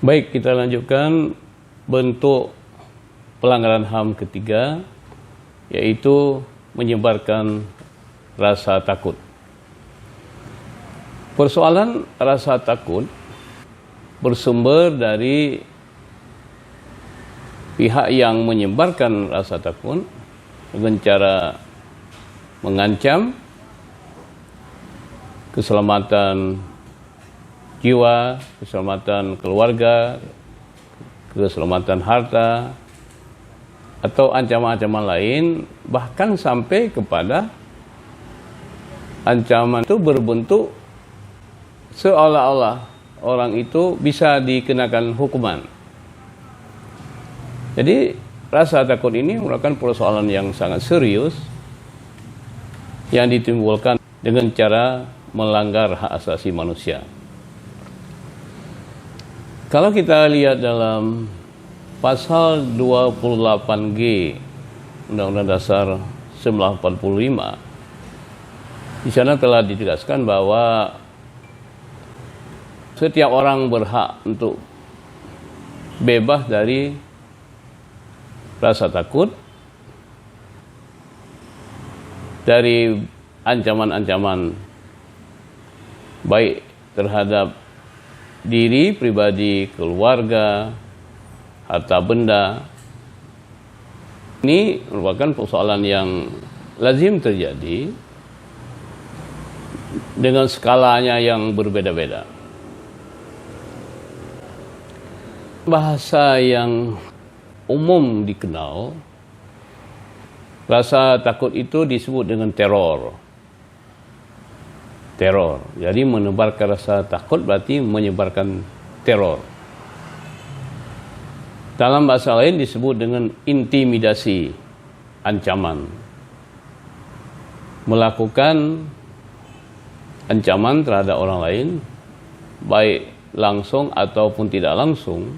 Baik, kita lanjutkan bentuk pelanggaran HAM ketiga, yaitu menyebarkan rasa takut. Persoalan rasa takut bersumber dari pihak yang menyebarkan rasa takut dengan cara mengancam keselamatan jiwa, keselamatan keluarga, keselamatan harta, atau ancaman-ancaman lain, bahkan sampai kepada ancaman itu berbentuk seolah-olah orang itu bisa dikenakan hukuman. Jadi rasa takut ini merupakan persoalan yang sangat serius yang ditimbulkan dengan cara melanggar hak asasi manusia. Kalau kita lihat dalam pasal 28G Undang-Undang Dasar 1945, di sana telah ditegaskan bahwa setiap orang berhak untuk bebas dari rasa takut, dari ancaman-ancaman baik terhadap diri, pribadi, keluarga, harta benda. Ini merupakan persoalan yang lazim terjadi dengan skalanya yang berbeda-beda. Bahasa yang umum dikenal, rasa takut itu disebut dengan teror. Teror. Jadi menebarkan rasa takut berarti menyebarkan teror. Dalam bahasa lain disebut dengan intimidasi, ancaman. Melakukan ancaman terhadap orang lain, baik langsung ataupun tidak langsung,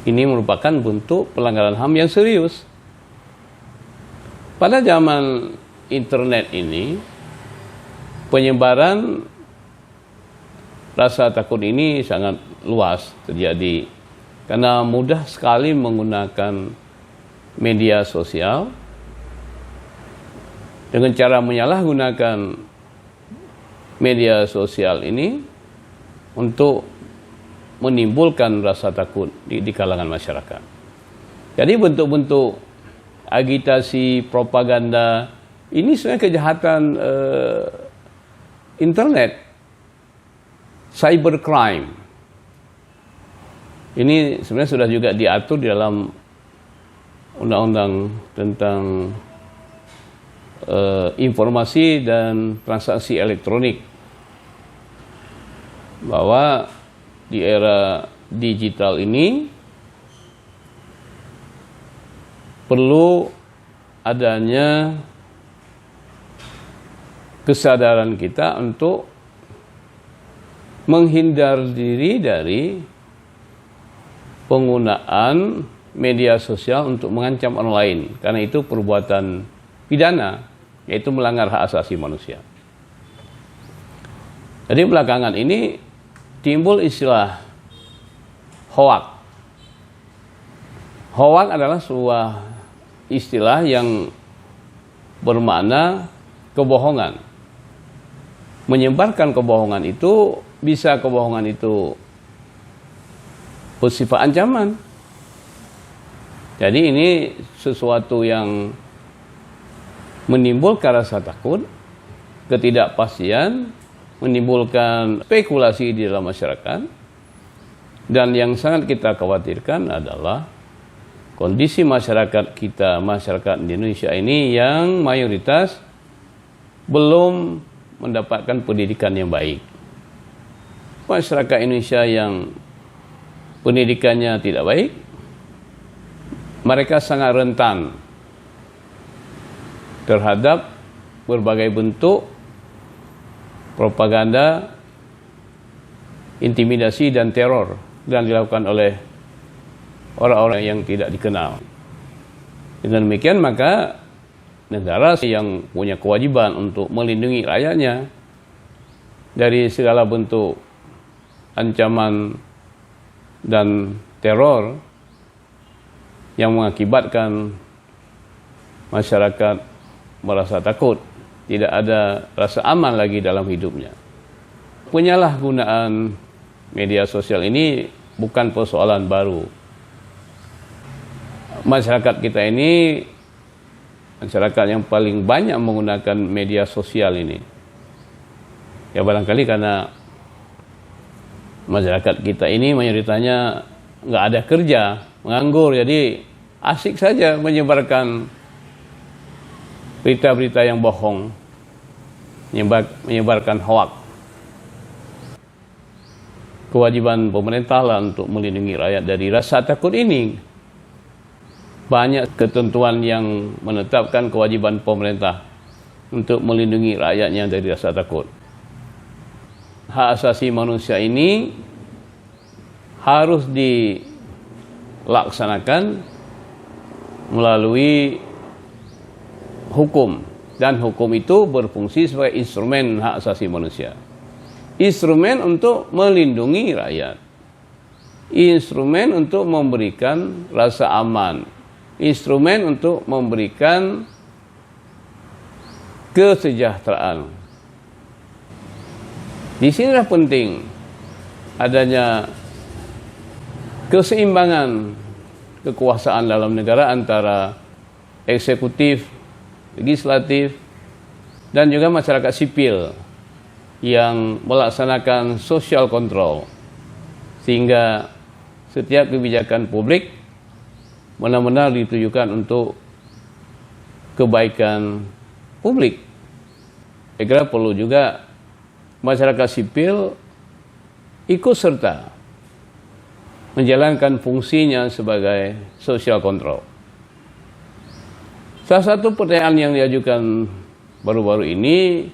ini merupakan bentuk pelanggaran HAM yang serius. Pada zaman internet ini, penyebaran rasa takut ini sangat luas terjadi karena mudah sekali menggunakan media sosial dengan cara menyalahgunakan media sosial ini untuk menimbulkan rasa takut di kalangan masyarakat. Jadi bentuk-bentuk agitasi, propaganda ini sebenarnya kejahatan internet, cybercrime. Ini sebenarnya sudah juga diatur di dalam undang-undang tentang informasi dan transaksi elektronik, bahwa di era digital ini perlu adanya kesadaran kita untuk menghindar diri dari penggunaan media sosial untuk mengancam orang lain, karena itu perbuatan pidana, yaitu melanggar hak asasi manusia. Jadi belakangan ini timbul istilah hoak. Hoak adalah sebuah istilah yang bermakna kebohongan. Menyebarkan kebohongan itu, bisa kebohongan itu bersifat ancaman. Jadi ini sesuatu yang menimbulkan rasa takut, ketidakpastian, menimbulkan spekulasi di dalam masyarakat. Dan yang sangat kita khawatirkan adalah kondisi masyarakat kita, masyarakat di Indonesia ini yang mayoritas belum mendapatkan pendidikan yang baik. Masyarakat Indonesia yang pendidikannya tidak baik, mereka sangat rentan terhadap berbagai bentuk propaganda, intimidasi dan teror yang dilakukan oleh orang-orang yang tidak dikenal. Dengan demikian maka negara yang punya kewajiban untuk melindungi rakyatnya dari segala bentuk ancaman dan teror yang mengakibatkan masyarakat merasa takut, tidak ada rasa aman lagi dalam hidupnya. Penyalahgunaan media sosial ini bukan persoalan baru. Masyarakat kita ini masyarakat yang paling banyak menggunakan media sosial ini. Ya barangkali karena masyarakat kita ini mayoritasnya nggak ada kerja, menganggur, jadi asik saja menyebarkan berita-berita yang bohong, menyebarkan hoak. Kewajiban pemerintah lah untuk melindungi rakyat dari rasa takut ini. Banyak ketentuan yang menetapkan kewajiban pemerintah untuk melindungi rakyatnya dari rasa takut. Hak asasi manusia ini harus dilaksanakan melalui hukum, dan hukum itu berfungsi sebagai instrumen hak asasi manusia. Instrumen untuk melindungi rakyat, instrumen untuk memberikan rasa aman, instrumen untuk memberikan kesejahteraan. Di sinilah penting adanya keseimbangan kekuasaan dalam negara antara eksekutif, legislatif, dan juga masyarakat sipil yang melaksanakan social control, sehingga setiap kebijakan publik benar-benar ditujukan untuk kebaikan publik. Saya kira perlu juga masyarakat sipil ikut serta menjalankan fungsinya sebagai social control. Salah satu pertanyaan yang diajukan baru-baru ini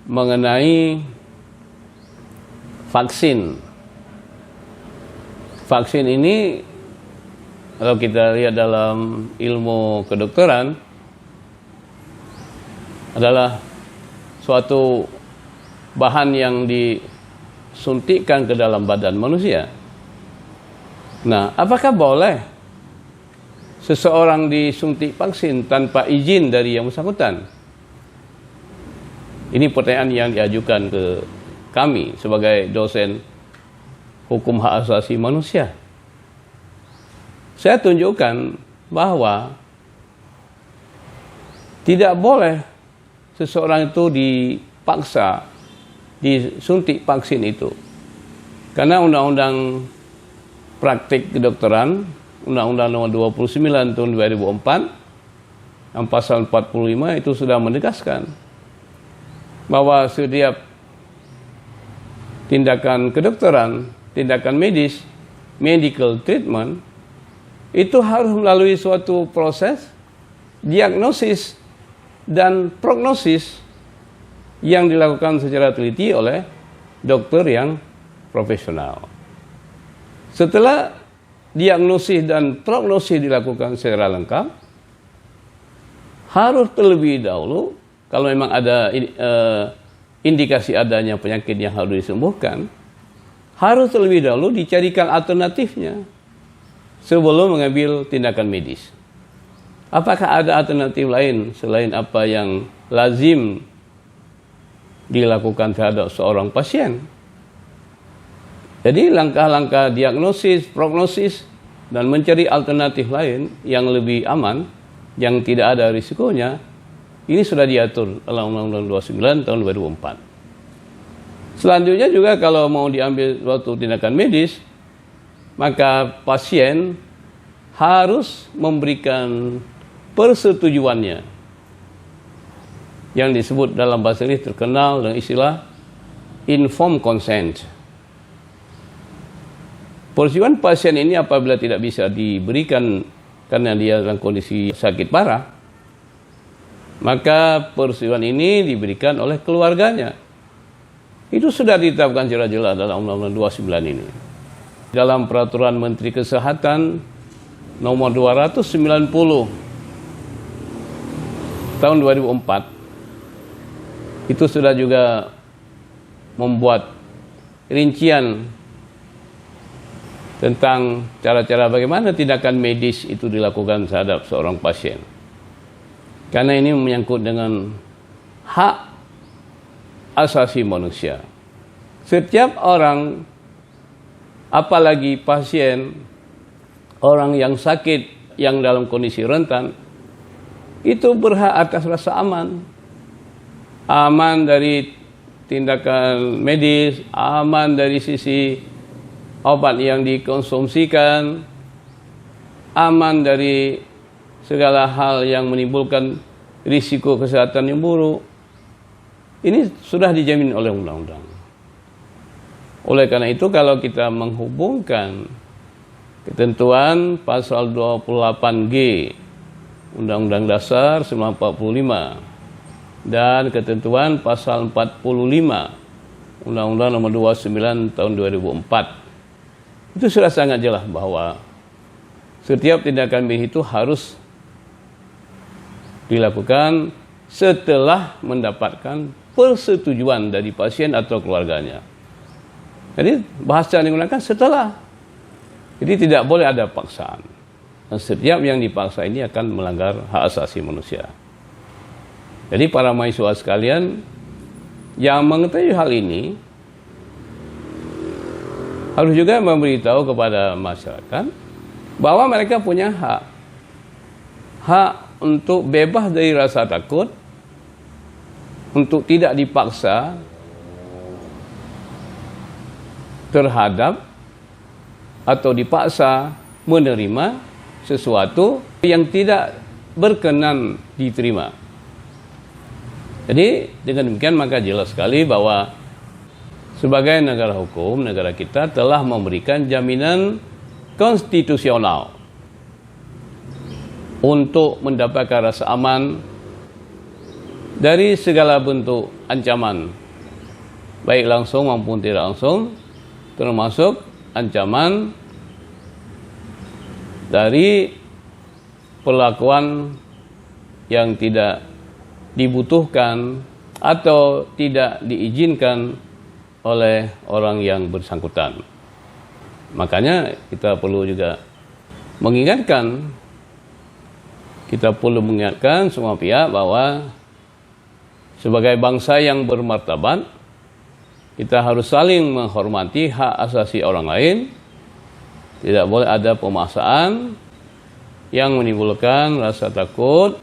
mengenai vaksin. Vaksin ini kalau kita lihat dalam ilmu kedokteran adalah suatu bahan yang disuntikkan ke dalam badan manusia. Nah, apakah boleh seseorang disuntik vaksin tanpa izin dari yang bersangkutan? Ini pertanyaan yang diajukan ke kami sebagai dosen hukum hak asasi manusia. Saya tunjukkan bahwa tidak boleh seseorang itu dipaksa disuntik vaksin itu. Karena Undang-Undang Praktik Kedokteran, Undang-Undang Nomor 29 Tahun 2004, yang pasal 45 itu sudah menegaskan bahwa setiap tindakan kedokteran, tindakan medis, medical treatment, itu harus melalui suatu proses diagnosis dan prognosis yang dilakukan secara teliti oleh dokter yang profesional. Setelah diagnosis dan prognosis dilakukan secara lengkap, harus terlebih dahulu, kalau memang ada indikasi adanya penyakit yang harus disembuhkan, harus terlebih dahulu dicarikan alternatifnya sebelum mengambil tindakan medis. Apakah ada alternatif lain selain apa yang lazim dilakukan terhadap seorang pasien? Jadi langkah-langkah diagnosis, prognosis, dan mencari alternatif lain yang lebih aman, yang tidak ada risikonya, ini sudah diatur dalam Undang-Undang 29 tahun 2004. Selanjutnya juga kalau mau diambil suatu tindakan medis, maka pasien harus memberikan persetujuannya, yang disebut dalam bahasa Inggris terkenal dengan istilah informed consent. Persetujuan pasien ini apabila tidak bisa diberikan karena dia dalam kondisi sakit parah, maka persetujuan ini diberikan oleh keluarganya. Itu sudah ditetapkan secara jelas dalam Undang-Undang 29 ini. Dalam Peraturan Menteri Kesehatan Nomor 290 tahun 2004 itu sudah juga membuat rincian tentang cara-cara bagaimana tindakan medis itu dilakukan terhadap seorang pasien. Karena ini menyangkut dengan hak asasi manusia. Setiap orang, apalagi pasien, orang yang sakit, yang dalam kondisi rentan, itu berhak atas rasa aman. Aman dari tindakan medis, aman dari sisi obat yang dikonsumsikan, aman dari segala hal yang menimbulkan risiko kesehatan yang buruk. Ini sudah dijamin oleh undang-undang. Oleh karena itu, kalau kita menghubungkan ketentuan pasal 28G Undang-Undang Dasar 1945 dan ketentuan pasal 45 Undang-Undang Nomor 29 Tahun 2004, itu sudah sangat jelas bahwa setiap tindakan medis itu harus dilakukan setelah mendapatkan persetujuan dari pasien atau keluarganya. Jadi bahasa yang digunakan setelah. Jadi tidak boleh ada paksaan. Dan setiap yang dipaksa ini akan melanggar hak asasi manusia. Jadi para mahasiswa sekalian yang mengetahui hal ini harus juga memberitahu kepada masyarakat bahwa mereka punya hak. Hak untuk bebas dari rasa takut, untuk tidak dipaksa terhadap atau dipaksa menerima sesuatu yang tidak berkenan diterima. Jadi dengan demikian maka jelas sekali bahwa sebagai negara hukum, negara kita telah memberikan jaminan konstitusional untuk mendapatkan rasa aman dari segala bentuk ancaman, baik langsung maupun tidak langsung, termasuk ancaman dari perlakuan yang tidak dibutuhkan atau tidak diizinkan oleh orang yang bersangkutan. Makanya kita perlu juga mengingatkan semua pihak bahwa sebagai bangsa yang bermartabat, kita harus saling menghormati hak asasi orang lain. Tidak boleh ada pemaksaan yang menimbulkan rasa takut